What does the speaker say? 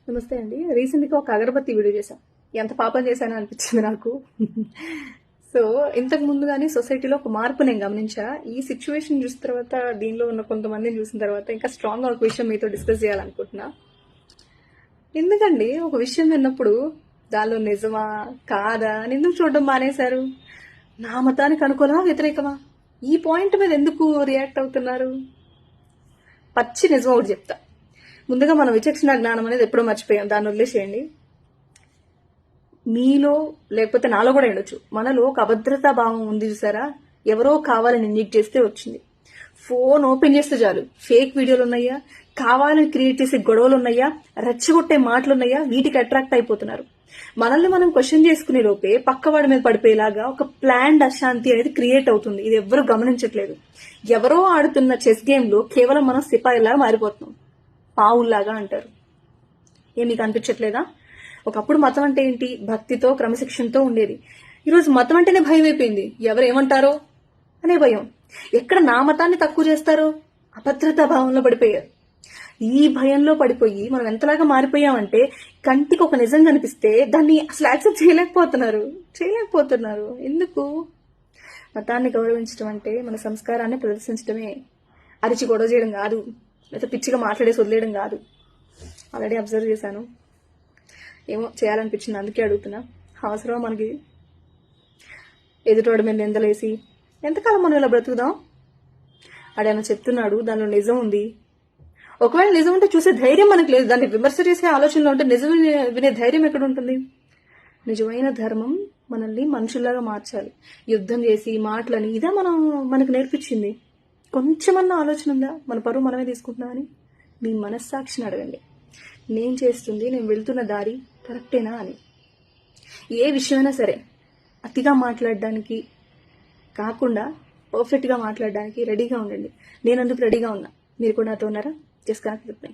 నమస్తే అండి. రీసెంట్గా ఒక అగరబత్తి వీడియో చేశాను. ఎంత పాపం చేశానో అనిపించింది నాకు. సో ఇంతకు ముందు కానీ సొసైటీలో ఒక మార్పు నేను గమనించా. ఈ సిచ్యువేషన్ చూసిన తర్వాత, దీనిలో ఉన్న కొంతమందిని చూసిన తర్వాత ఇంకా స్ట్రాంగ్గా ఒక విషయం మీతో డిస్కస్ చేయాలనుకుంటున్నా. ఎందుకండి ఒక విషయం విన్నప్పుడు దానిలో నిజమా కాదా అని ఎందుకు చూడడం మానేశారు? నా మతానికి అనుకూలమా వ్యతిరేకమా? ఈ పాయింట్ మీద ఎందుకు రియాక్ట్ అవుతున్నారు? పచ్చి నిజం ఒకటి చెప్తా. ముందుగా మనం విచక్షణ జ్ఞానం అనేది ఎప్పుడో మర్చిపోయాం, దాన్ని వదిలేసేయండి. మీలో లేకపోతే నాలో కూడా ఉండొచ్చు, మనలో ఒక అభద్రతా భావం ఉంది చూసారా? ఎవరో కావాలని ఇంజెక్ట్ చేస్తే వచ్చింది. ఫోన్ ఓపెన్ చేస్తే చాలు ఫేక్ వీడియోలు ఉన్నాయా, కావాలని క్రియేట్ చేసే గొడవలు ఉన్నాయా, రెచ్చగొట్టే మాటలు ఉన్నాయా, వీటికి అట్రాక్ట్ అయిపోతున్నారు. మనల్ని మనం క్వశ్చన్ చేసుకునే లోపే పక్కవాడి మీద పడిపోయేలాగా ఒక ప్లాన్డ్ అశాంతి అనేది క్రియేట్ అవుతుంది. ఇది ఎవరు గమనించట్లేదు. ఎవరో ఆడుతున్న చెస్ గేమ్ లో కేవలం మనం సిపాయిలాగా మారిపోతున్నాం, పావుల్లాగా అంటారు. మీకు అనిపించట్లేదా? ఒకప్పుడు మతం అంటే ఏంటి? భక్తితో క్రమశిక్షణతో ఉండేది. ఈరోజు మతం అంటేనే భయం అయిపోయింది. ఎవరు ఏమంటారో అనే భయం. ఎక్కడ నా మతాన్ని తక్కువ చేస్తారో అభద్రతా భావంలో పడిపోయారు. ఈ భయంలో పడిపోయి మనం ఎంతలాగా మారిపోయామంటే, కంటికి ఒక నిజం కనిపిస్తే దాన్ని అసలు యాక్సెప్ట్ చేయలేకపోతున్నారు. ఎందుకు? మతాన్ని గౌరవించడం అంటే మన సంస్కారాన్ని ప్రదర్శించడమే, అరిచి గొడవ చేయడం కాదు, లేదా పిచ్చిగా మాట్లాడేసి వదిలేయడం కాదు. ఆల్రెడీ అబ్జర్వ్ చేశాను. ఏమో చేయాలనిపించింది, అందుకే అడుగుతున్నా. అవసరం మనకి ఎదుటోడి మీద నిందలేసి ఎంతకాలం మనం ఇలా బ్రతుకుదాం? ఆడేమో చెప్తున్నాడు, దానిలో నిజం ఉంది. ఒకవేళ నిజం ఉంటే చూసే ధైర్యం మనకు లేదు. దాన్ని విమర్శ చేసే ఆలోచనలో ఉంటే నిజం వినే ధైర్యం ఎక్కడ ఉంటుంది? నిజమైన ధర్మం మనల్ని మనుషుల్లాగా మార్చాలి. యుద్ధం చేసి మాటలని ఇదే మనకు నేర్పించింది. కొంచెమన్నా ఆలోచన ఉందా? మన పరువు మనమే తీసుకుంటున్నామని? మీ మనస్సాక్షిని అడగండి. నేను చేస్తుంది, నేను వెళ్తున్న దారి కరెక్టేనా అని. ఏ విషయమైనా సరే అతిగా మాట్లాడడానికి కాకుండా పర్ఫెక్ట్గా మాట్లాడడానికి రెడీగా ఉండండి. నేను అందుకు రెడీగా ఉన్నా. మీరు కూడా నాతో ఉన్నారా? Just connect with me.